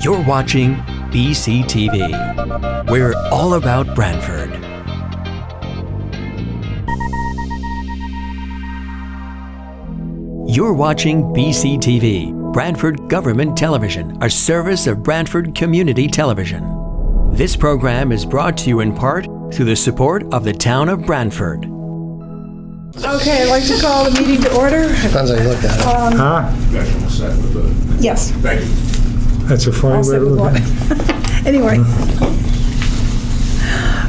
You're watching BCTV. We're all about Brantford. You're watching BCTV, Brantford Government Television, a service of Brantford Community Television. This program is brought to you in part through the support of the town of Brantford. Okay, I'd like to call the meeting to order. Depends how you look at it. Yes. Thank you. That's a funny I'll way sit to with look one. at it. Anyway,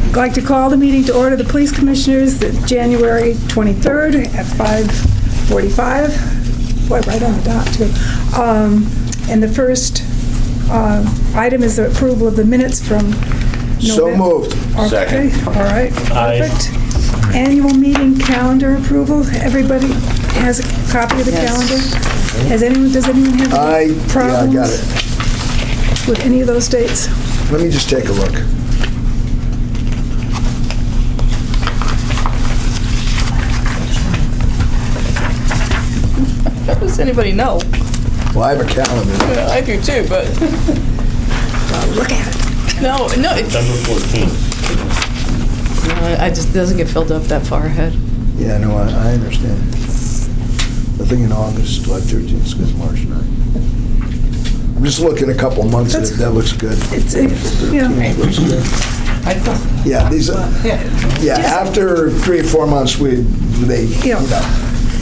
I'd like to call the meeting to order. The Police Commissioners, January 23rd at 5:45. Boy, right on the dot, too. And the first item is the approval of the minutes from So November. moved. Okay, Second. all right, perfect. Annual meeting calendar approval. Everybody has a copy of the calendar? Does anyone have any problems? Yeah, I got it. With any of those dates? Let me just take a look. How does anybody know? Well, I have a calendar. Yeah, I do too, but Look at it. no, it September 14th. I just doesn't get filled up that far ahead. Yeah, no, I understand. The thing in August, July 13th, because March 9th. I'm just looking a couple months at it. That looks good. It's, Looks good. Yeah, these are, yeah, after 3 or 4 months, you know.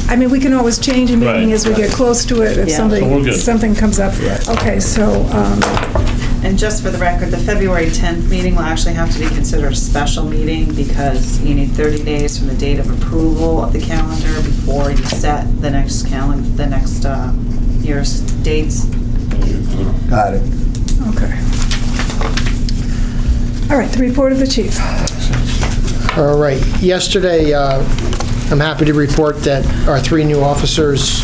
I mean, we can always change a meeting as we get close to it if Yeah. So we're good. something comes up. Right. Okay, so, And just for the record, the February 10th meeting will actually have to be considered a special meeting because you need 30 days from the date of approval of the calendar before you set the next year's dates. Got it. okay. All right, the report of the chief. All right. Yesterday, I'm happy to report that our 3 new officers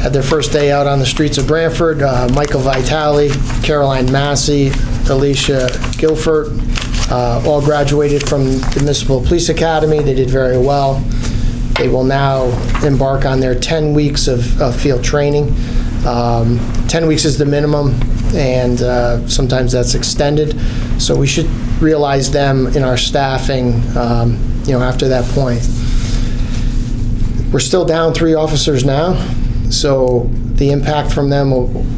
had their first day out on the streets of Brantford. Michael Vitale, Caroline Massey, Alicia Guilford, all graduated from the Municipal Police Academy. They did very well. They will now embark on their 10 weeks of field training. 10 weeks is the minimum, and sometimes that's extended. So we should realize them in our staffing, after that point. We're still down 3 officers now, so the impact from them,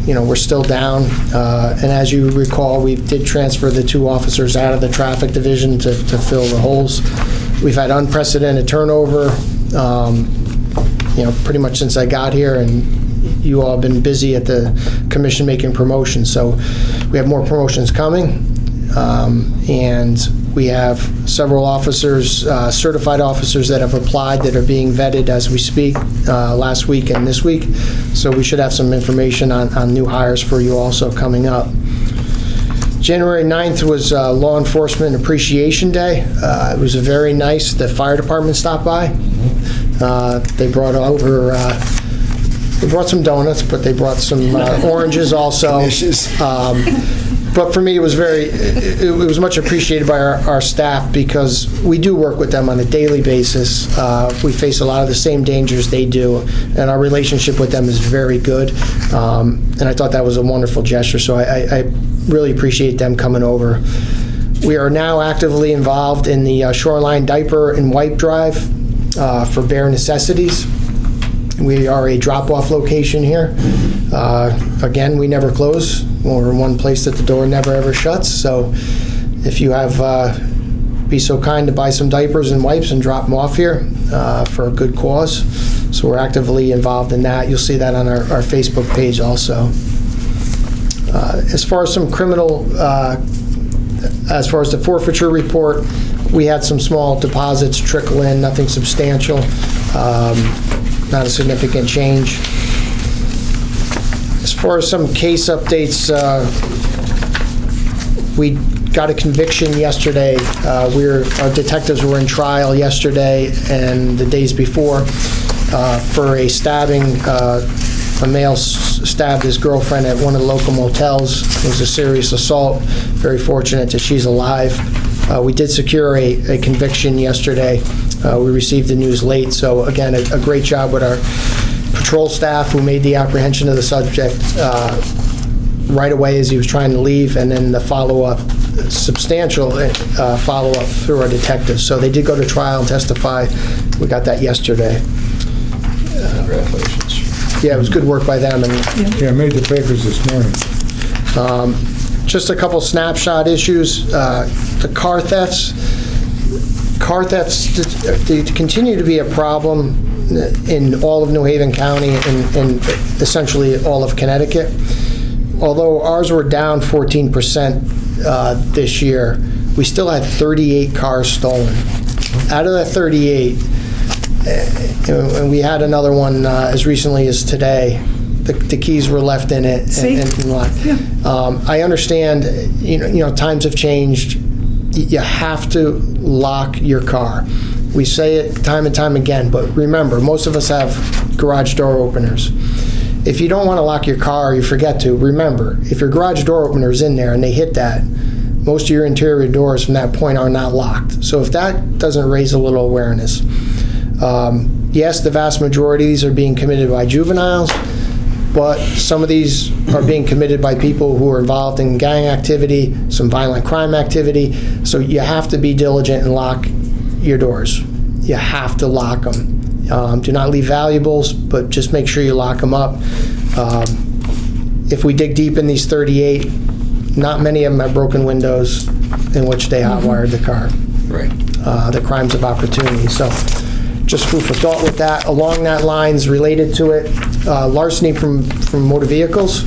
we're still down. And as you recall, we did transfer the 2 officers out of the traffic division to fill the holes. We've had unprecedented turnover, pretty much since I got here, and you all have been busy at the commission making promotions. So we have more promotions coming, and we have several officers, certified officers that have applied that are being vetted as we speak, last week and this week. So we should have some information on new hires for you also coming up. January 9th was Law Enforcement Appreciation Day. It was very nice. The fire department stopped by. They brought over, they brought some donuts, but they brought some oranges also. But for me, it was much appreciated by our staff because we do work with them on a daily basis. We face a lot of the same dangers they do, and our relationship with them is very good. And I thought that was a wonderful gesture, so I really appreciate them coming over. We are now actively involved in the Shoreline Diaper and Wipe Drive for bare necessities. We are a drop-off location here. Again, we never close. We're in one place that the door never ever shuts. So if you have, be so kind to buy some diapers and wipes and drop them off here for a good cause. So we're actively involved in that. You'll see that on our Facebook page also. As far as some criminal, as far as the forfeiture report, we had some small deposits trickle in, nothing substantial, not a significant change. As far as some case updates, we got a conviction yesterday. Our detectives were in trial yesterday and the days before for a stabbing. A male stabbed his girlfriend at one of the local motels. It was a serious assault. Very fortunate that she's alive. We did secure a conviction yesterday. We received the news late, so again, a great job with our patrol staff who made the apprehension of the subject right away as he was trying to leave, and then the follow-up, substantial follow-up through our detectives. So they did go to trial and testify. We got that yesterday. Congratulations. Yeah, it was good work by them. And Yeah, I made the papers this morning. just a couple snapshot issues. The car thefts. Car thefts they continue to be a problem in all of New Haven County and essentially all of Connecticut. Although ours were down 14% this year, we still had 38 cars stolen. Out of that 38, and we had another one as recently as today, the keys were left in it and locked. Yeah. I understand, you know, times have changed. You have to lock your car. We say it time and time again, but remember, most of us have garage door openers. If you don't want to lock your car, or you forget to, remember, if your garage door opener is in there and they hit that, most of your interior doors from that point are not locked. So if that doesn't raise a little awareness. Yes, the vast majority of these are being committed by juveniles, but some of these are being committed by people who are involved in gang activity, some violent crime activity. So you have to be diligent and lock your doors. You have to lock them. Do not leave valuables, but just make sure you lock them up. If we dig deep in these 38, not many of them have broken windows in which they hotwired the car. Right. The crimes of opportunity. So just food for thought with that. Along that lines, related to it, larceny from motor vehicles.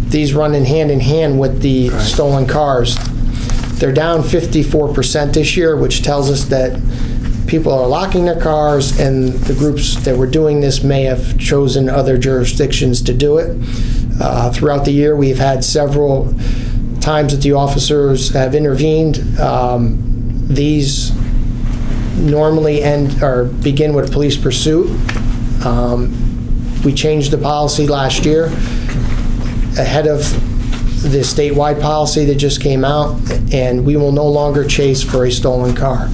These run in hand with the stolen cars. They're down 54% this year, which tells us that people are locking their cars, and the groups that were doing this may have chosen other jurisdictions to do it. Throughout the year, we've had several times that the officers have intervened. These normally end or begin with police pursuit. We changed the policy last year ahead of the statewide policy that just came out, and we will no longer chase for a stolen car.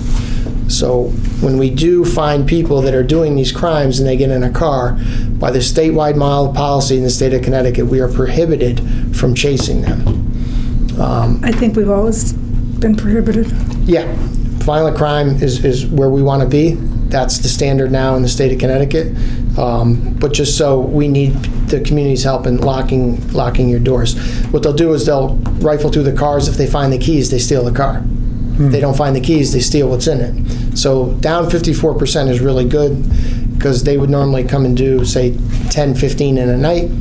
So when we do find people that are doing these crimes and they get in a car, by the statewide model policy in the state of Connecticut, we are prohibited from chasing them. I think we've always been prohibited. Yeah, violent crime is where we want to be. That's the standard now in the state of Connecticut. But just so we need the community's help in locking your doors. What they'll do is they'll rifle through the cars. If they find the keys, they steal the car. If they don't find the keys, they steal what's in it. So down 54% is really good, because they would normally come and do, say, 10, 15 in a night,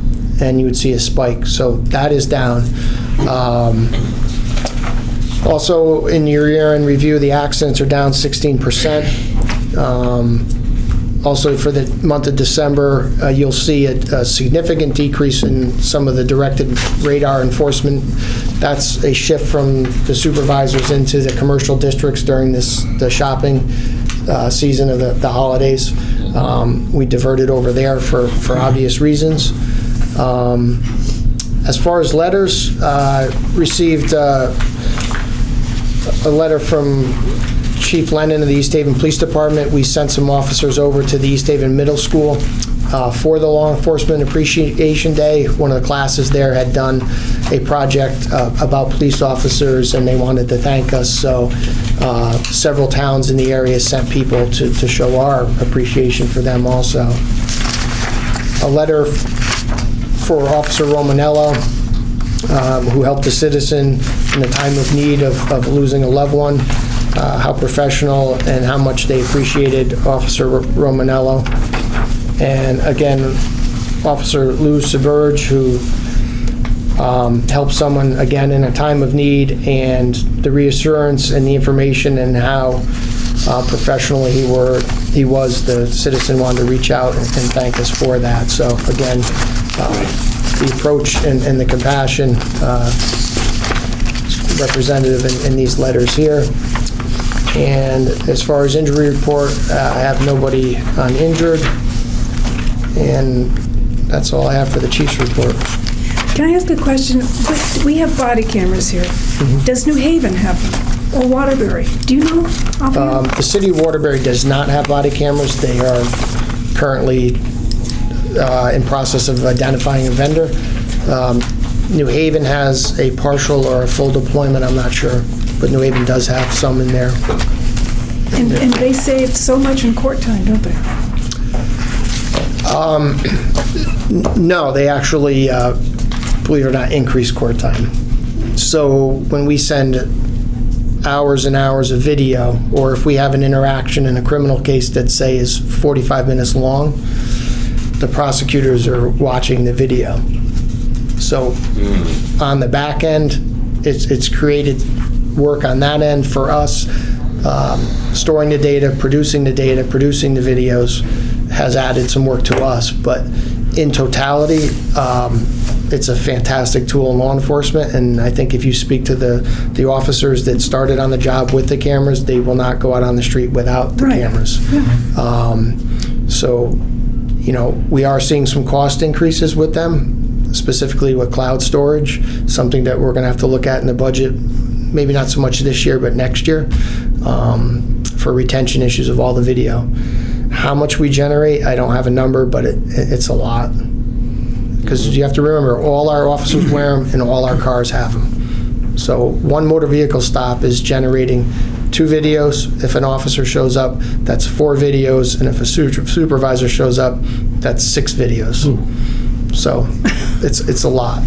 and you would see a spike. So that is down. Also, in your year-end review, the accidents are down 16%. Also, for the month of December, you'll see a significant decrease in some of the directed radar enforcement. That's a shift from the supervisors into the commercial districts during the shopping season of the holidays. We diverted over there for obvious reasons. As far as letters, received a letter from Chief Lennon of the East Haven Police Department. We sent some officers over to the East Haven Middle School for the Law Enforcement Appreciation Day. One of the classes there had done a project about police officers, and they wanted to thank us. So several towns in the area sent people to show our appreciation for them also. A letter for Officer Romanello, who helped a citizen in the time of need of losing a loved one. How professional and how much they appreciated Officer Romanello. And again, Officer Lou Seberge, who helped someone again in a time of need, and the reassurance and the information and how professional he was. The citizen wanted to reach out and thank us for that. So again, the approach and the compassion representative in these letters here. And as far as injury report, I have nobody uninjured, and that's all I have for the chief's report. Can I ask a question? We have body cameras here. Does New Haven have them? Or Waterbury? Do you know? The city of Waterbury does not have body cameras. They are currently in process of identifying a vendor. New Haven has a partial or a full deployment, I'm not sure, but New Haven does have some in there. And they save so much in court time, don't they? No, they actually, believe it or not, increase court time. So when we send hours and hours of video, or if we have an interaction in a criminal case that, say, is 45 minutes long, the prosecutors are watching the video. So on the back end, it's created work on that end for us. Storing the data, producing the videos has added some work to us. But in totality, it's a fantastic tool in law enforcement. And I think if you speak to the officers that started on the job with the cameras, they will not go out on the street without the cameras. So, you know, we are seeing some cost increases with them, specifically with cloud storage, something that we're going to have to look at in the budget, maybe not so much this year, but next year, for retention issues of all the video. How much we generate, I don't have a number, but it's a lot. Because you have to remember, all our officers wear them and all our cars have them. So one motor vehicle stop is generating 2 videos. If an officer shows up, that's 4 videos. And if a supervisor shows up, that's 6 videos. So it's a lot.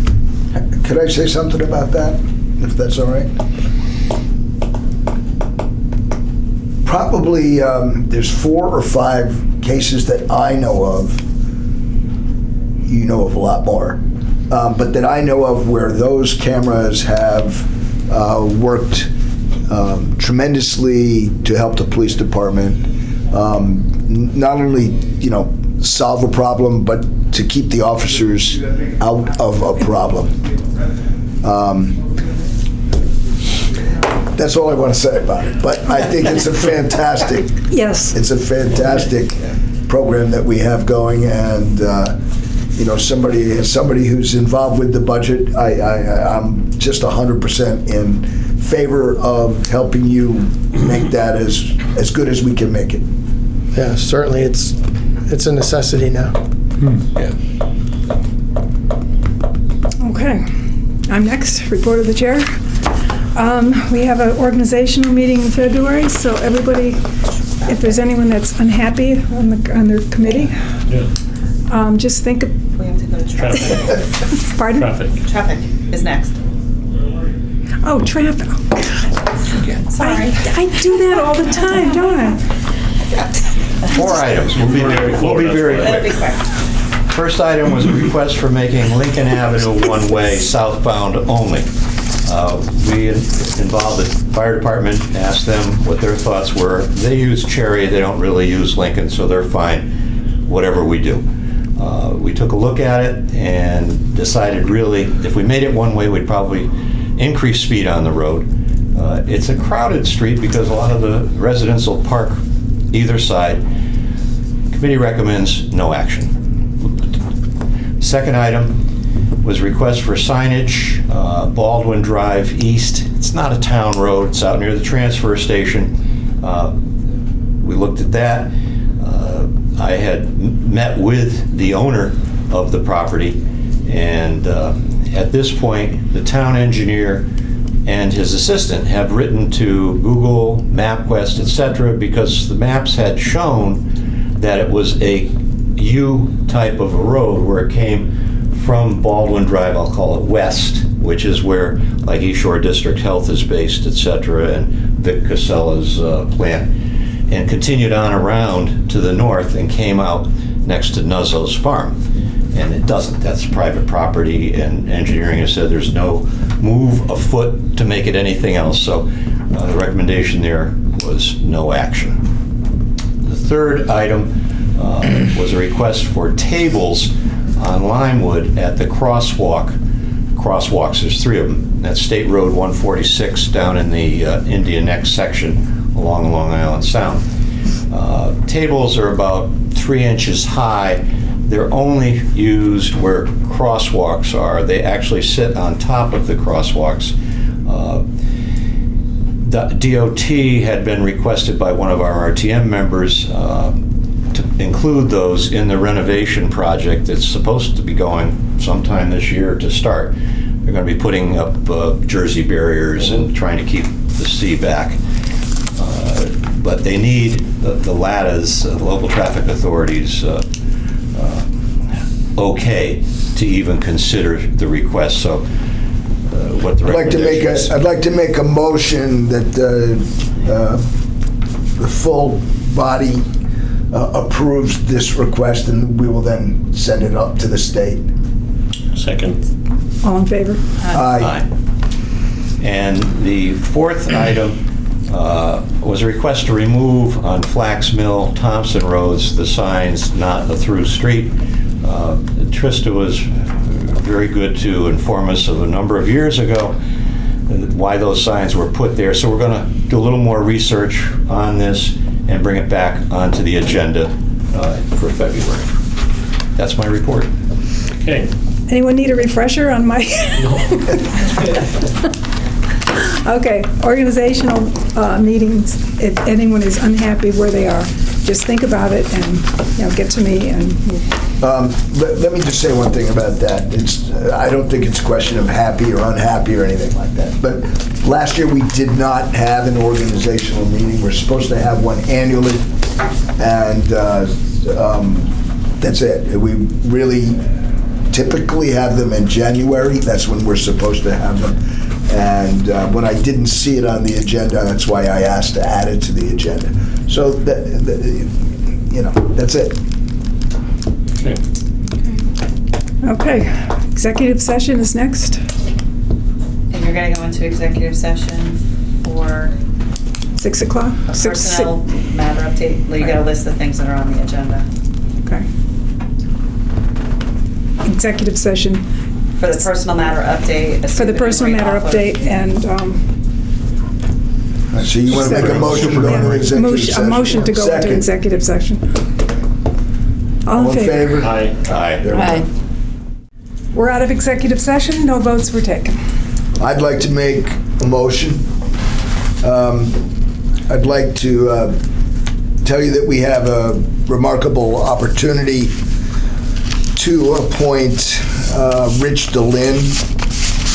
Could I say something about that, if that's all right? Probably there's 4 or 5 cases that I know of. You know of a lot more, but that I know of where those cameras have worked tremendously to help the police department, not only, you know, solve a problem, but to keep the officers out of a problem. That's all I want to say about it. But I think it's a fantastic. Yes. It's a fantastic program that we have going, and you know, somebody who's involved with the budget, I'm just 100% in favor of helping you make that as good as we can make it. Yeah, certainly it's a necessity now. Okay. I'm next. Report of the chair. We have an organizational meeting in February, so everybody, if there's anyone that's unhappy on their committee, just think of... We have to go to traffic. Pardon? Traffic is next. Oh, traffic. Oh, God. Sorry. I do that all the time, don't I? 4 items. We'll be very That'll be quick. quick. First item was a request for making Lincoln Avenue one-way southbound only. We involved the fire department, asked them what their thoughts were. They use Cherry, they don't really use Lincoln, so they're fine, whatever we do. We took a look at it and decided really, if we made it one way, we'd probably increase speed on the road. It's a crowded street because a lot of the residents will park either side. Committee recommends no action. Second item was request for signage, Baldwin Drive East. It's not a town road, it's out near the transfer station. We looked at that. I had met with the owner of the property, and at this point, the town engineer and his assistant have written to Google, MapQuest, etc., because the maps had shown that it was a U type of a road where it came from Baldwin Drive, I'll call it west, which is where like East Shore District Health is based, etc., and Vic Casella's plant, and continued on around to the north and came out next to Nuzzo's farm. And it doesn't. That's private property, and engineering has said there's no move afoot to make it anything else. So the recommendation there was no action. The third item was a request for tables on Limewood at the crosswalks. There's 3 of them. That's State Road 146 down in the Indian Neck section along Long Island Sound. Tables are about 3 inches high. They're only used where crosswalks are. They actually sit on top of the crosswalks. The DOT had been requested by one of our RTM members to include those in the renovation project that's supposed to be going sometime this year to start. They're going to be putting up Jersey barriers and trying to keep the sea back. But they need the LATA's, the local traffic authorities, okay to even consider the request. So what the recommendation is. I'd like to make a motion that the full body approves this request, and we will then send it up to the state. Second. All in favor? Aye. And the fourth item was a request to remove on Flax Mill, Thompson Roads, the signs "Not a Through Street." Trista was very good to inform us of a number of years ago why those signs were put there. So we're going to do a little more research on this and bring it back onto the agenda for February. That's my report. Okay. Anyone need a refresher on my? Okay, organizational meetings, if anyone is unhappy where they are, just think about it and, get to me and. Let me just say one thing about that. I don't think it's a question of happy or unhappy or anything like that. But last year we did not have an organizational meeting. We're supposed to have one annually, and that's it. We really typically have them in January. That's when we're supposed to have them. And when I didn't see it on the agenda, that's why I asked to add it to the agenda. So that's it. Okay, executive session is next. And you're going to go into executive session for 6 o'clock? a personnel matter update. You got to list the things that are on the agenda. Okay. Executive session. For the personal matter update. For the personal matter update and. So you want to make a motion to go into executive session? A motion to go into Second. executive session. All in favor? Aye. There we go. Aye. We're out of executive session, no votes were taken. I'd like to make a motion. I'd like to tell you that we have a remarkable opportunity to appoint Rich DeLynn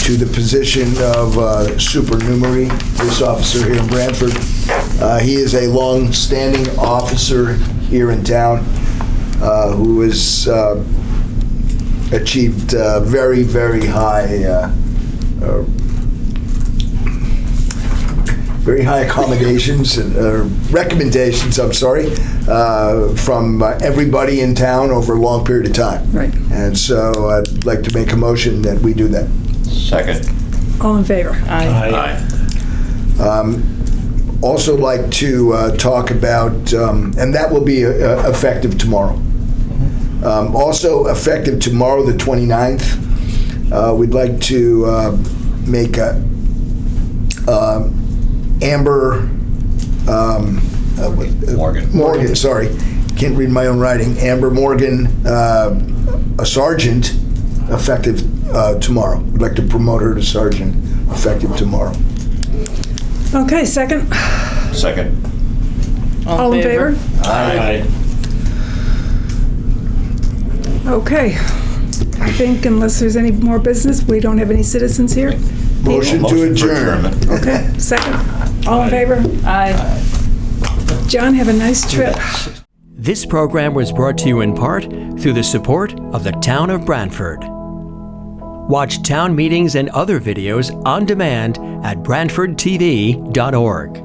to the position of supernumerary police officer here in Brantford. He is a long-standing officer here in town who has achieved very, very high accommodations and recommendations, from everybody in town over a long period of time. Right. And so I'd like to make a motion that we do that. Second. All in favor? Aye. Also like to talk about, and that will be effective tomorrow. Also effective tomorrow, the 29th, we'd like to make Amber Morgan, sorry, can't read my own writing. Amber Morgan, a sergeant, effective tomorrow. We'd like to promote her to sergeant, effective tomorrow. Okay, second. Second. All in favor? Aye. Okay. I think unless there's any more business, we don't have any citizens here. Motion to for adjourn. adjournment. Okay, second. All in favor? Aye. John, have a nice trip. This program was brought to you in part through the support of the Town of Brantford. Watch town meetings and other videos on demand at BrantfordTV.org.